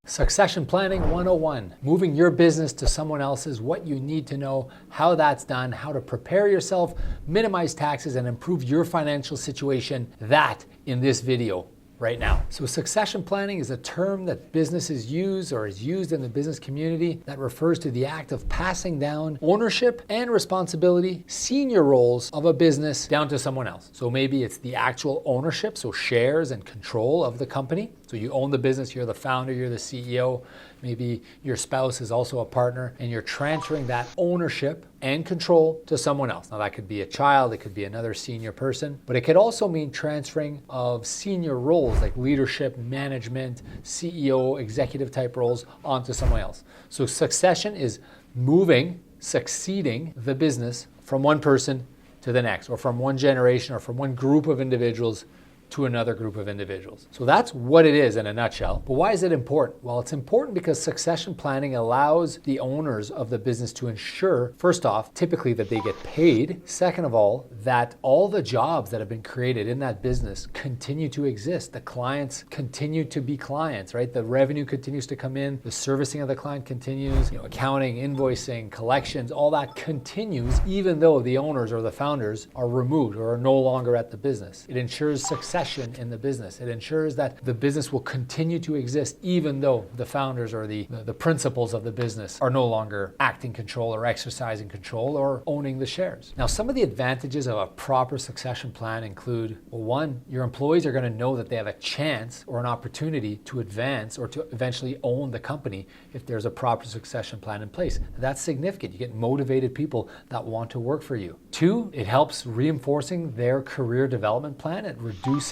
Succession Planning 101, moving your business to someone else's, what you need to know, how that's done, how to prepare yourself, minimize taxes, and improve your financial situation. That in this video right now. So succession planning is a term that businesses use or is used in the business community that refers to the act of passing down ownership and responsibility, senior roles of a business down to someone else. So maybe it's the actual ownership, so shares and control of the company. So you own the business, you're the founder, you're the CEO, maybe your spouse is also a partner, and you're transferring that ownership and control to someone else. Now that could be a child, it could be another senior person, but it could also mean transferring of senior roles like leadership, management, CEO, executive type roles onto someone else. So succession is succeeding the business from one person to the next, or from one generation, or from one group of individuals to another group of individuals. So that's what it is in a nutshell. But why is it important? Well, it's important because succession planning allows the owners of the business to ensure, first off, typically that they get paid. Second of all, that all the jobs that have been created in that business continue to exist. The clients continue to be clients, right? The revenue continues to come in, the servicing of the client continues, accounting, invoicing, collections, all that continues even though the owners or the founders are removed or are no longer at the business. It ensures success in the business. It ensures that the business will continue to exist even though the founders or the principals of the business are no longer acting control or exercising control or owning the shares. Now, some of the advantages of a proper succession plan include, well, one, your employees are going to know that they have a chance or an opportunity to advance or to eventually own the company if there's a proper succession plan in place. That's significant. You get motivated people that want to work for you. Two, it helps reinforcing their career development plan. It reduces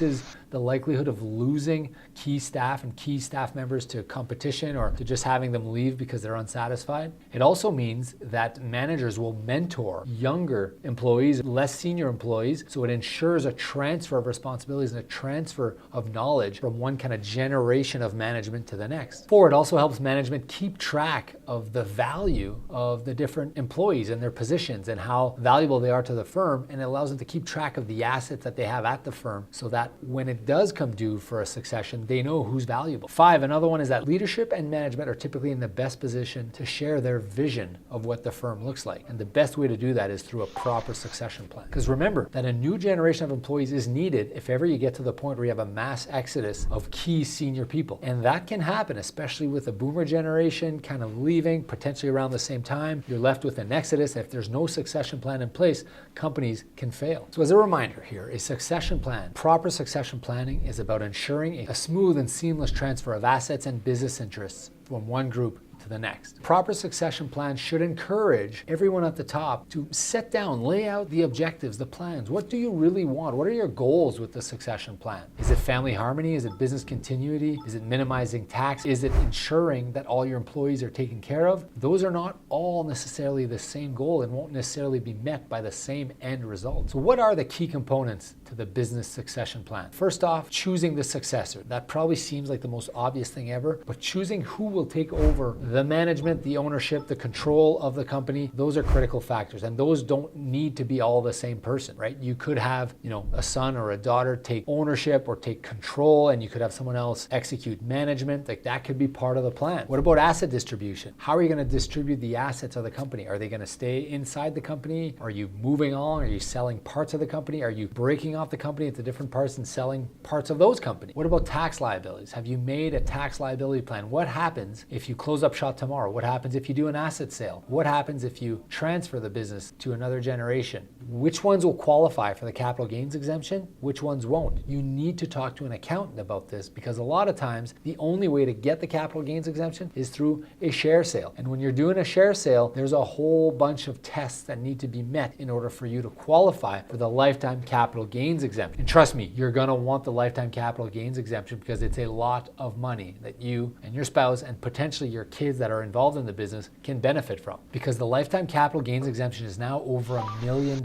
the likelihood of losing key staff and key staff members to competition or to just having them leave because they're unsatisfied. It also means that managers will mentor younger employees, less senior employees, so it ensures a transfer of responsibilities and a transfer of knowledge from one kind of generation of management to the next. Four, it also helps management keep track of the value of the different employees and their positions and how valuable they are to the firm, and it allows them to keep track of the assets that they have at the firm so that when it does come due for a succession, they know who's valuable. Five, another one is that leadership and management are typically in the best position to share their vision of what the firm looks like. And the best way to do that is through a proper succession plan. Because remember that a new generation of employees is needed if ever you get to the point where you have a mass exodus of key senior people. And that can happen, especially with the boomer generation kind of leaving potentially around the same time. You're left with an exodus. If there's no succession plan in place, companies can fail. So as a reminder here, a succession plan, proper succession planning is about ensuring a smooth and seamless transfer of assets and business interests from one group to the next. Proper succession plan should encourage everyone at the top to set down, lay out the objectives, the plans. What do you really want? What are your goals with the succession plan? Is it family harmony? Is it business continuity? Is it minimizing tax? Is it ensuring that all your employees are taken care of? Those are not all necessarily the same goal and won't necessarily be met by the same end result. So what are the key components to the business succession plan? First off, choosing the successor. That probably seems like the most obvious thing ever, but choosing who will take over the management, the ownership, the control of the company, those are critical factors. And those don't need to be all the same person, right? You could have, a son or a daughter take ownership or take control, and you could have someone else execute management. Like that could be part of the plan. What about asset distribution? How are you going to distribute the assets of the company? Are they going to stay inside the company? Are you moving on? Are you selling parts of the company? Are you breaking off the company into different parts and selling parts of those companies? What about tax liabilities? Have you made a tax liability plan? What happens if you close up shop tomorrow? What happens if you do an asset sale? What happens if you transfer the business to another generation? Which ones will qualify for the capital gains exemption? Which ones won't? You need to talk to an accountant about this because a lot of times the only way to get the capital gains exemption is through a share sale. And when you're doing a share sale, there's a whole bunch of tests that need to be met in order for you to qualify for the lifetime capital gains exemption. And trust me, you're going to want the lifetime capital gains exemption because it's a lot of money that you and your spouse and potentially your kids that are involved in the business can benefit from. Because the lifetime capital gains exemption is now over $1 million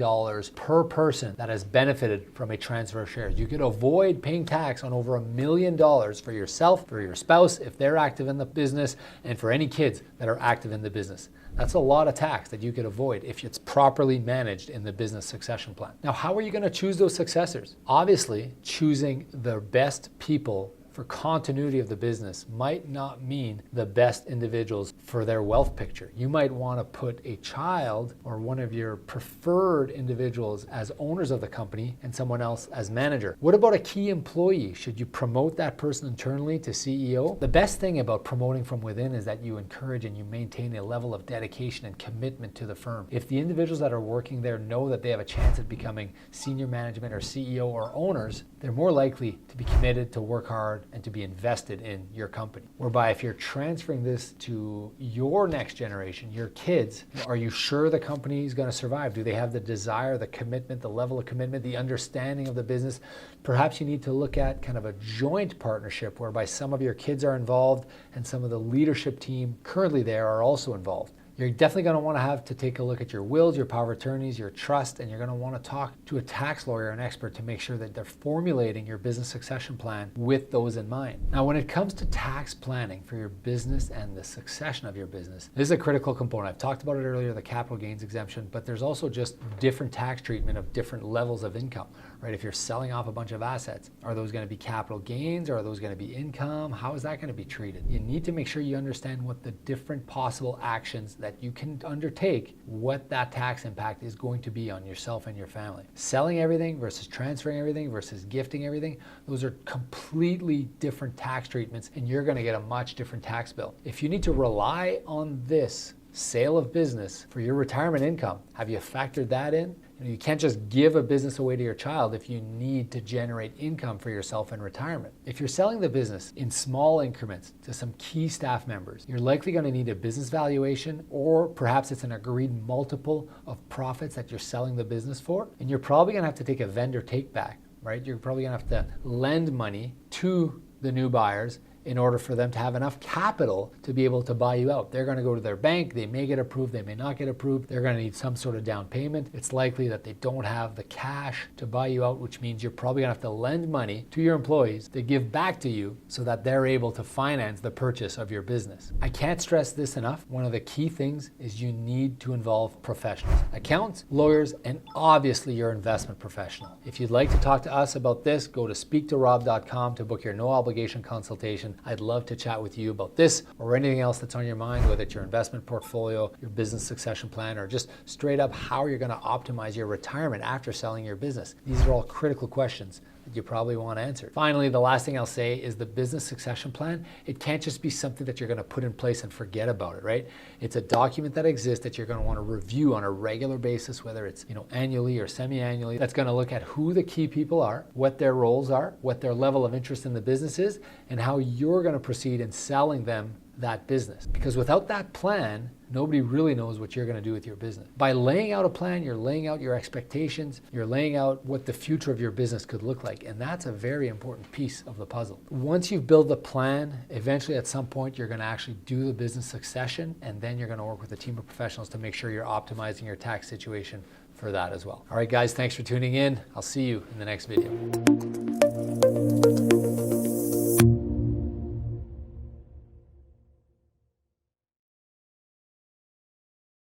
per person that has benefited from a transfer of shares. You could avoid paying tax on over $1 million for yourself, for your spouse if they're active in the business, and for any kids that are active in the business. That's a lot of tax that you could avoid if it's properly managed in the business succession plan. Now, how are you going to choose those successors? Obviously, choosing the best people for continuity of the business might not mean the best individuals for their wealth picture. You might want to put a child or one of your preferred individuals as owners of the company and someone else as manager. What about a key employee? Should you promote that person internally to CEO? The best thing about promoting from within is that you encourage and you maintain a level of dedication and commitment to the firm. If the individuals that are working there know that they have a chance at becoming senior management or CEO or owners, they're more likely to be committed, to work hard, and to be invested in your company. Whereby if you're transferring this to your next generation, your kids, are you sure the company is going to survive? Do they have the desire, the commitment, the level of commitment, the understanding of the business? Perhaps you need to look at kind of a joint partnership whereby some of your kids are involved and some of the leadership team currently there are also involved. You're definitely going to want to have to take a look at your wills, your power of attorneys, your trust, and you're going to want to talk to a tax lawyer, an expert, to make sure that they're formulating your business succession plan with those in mind. Now, when it comes to tax planning for your business and the succession of your business, this is a critical component. I've talked about it earlier, the capital gains exemption, but there's also just different tax treatment of different levels of income, right? If you're selling off a bunch of assets, are those going to be capital gains or are those going to be income? How is that going to be treated? You need to make sure you understand what the different possible actions that you can undertake, what that tax impact is going to be on yourself and your family. Selling everything versus transferring everything versus gifting everything, those are completely different tax treatments and you're going to get a much different tax bill. If you need to rely on this sale of business for your retirement income, have you factored that in? You can't just give a business away to your child if you need to generate income for yourself in retirement. If you're selling the business in small increments to some key staff members, you're likely going to need a business valuation, or perhaps it's an agreed multiple of profits that you're selling the business for. And you're probably going to have to take a vendor take back, right? You're probably going to have to lend money to the new buyers in order for them to have enough capital to be able to buy you out. They're going to go to their bank, they may get approved, they may not get approved, they're going to need some sort of down payment. It's likely that they don't have the cash to buy you out, which means you're probably going to have to lend money to your employees to give back to you so that they're able to finance the purchase of your business. I can't stress this enough. One of the key things is you need to involve professionals, accountants, lawyers, and obviously your investment professional. If you'd like to talk to us about this, go to speaktorob.com to book your no obligation consultation. I'd love to chat with you about this or anything else that's on your mind, whether it's your investment portfolio, your business succession plan, or just straight up how you're going to optimize your retirement after selling your business. These are all critical questions that you probably want answered. Finally, the last thing I'll say is the business succession plan. It can't just be something that you're going to put in place and forget about it, right? It's a document that exists that you're going to want to review on a regular basis, whether it's annually or semi-annually. That's going to look at who the key people are, what their roles are, what their level of interest in the business is, and how you're going to proceed in selling them that business. Because without that plan, nobody really knows what you're going to do with your business. By laying out a plan, you're laying out your expectations, you're laying out what the future of your business could look like. And that's a very important piece of the puzzle. Once you've built the plan, eventually at some point, you're going to actually do the business succession, and then you're going to work with a team of professionals to make sure you're optimizing your tax situation for that as well. All right, guys, thanks for tuning in. I'll see you in the next video.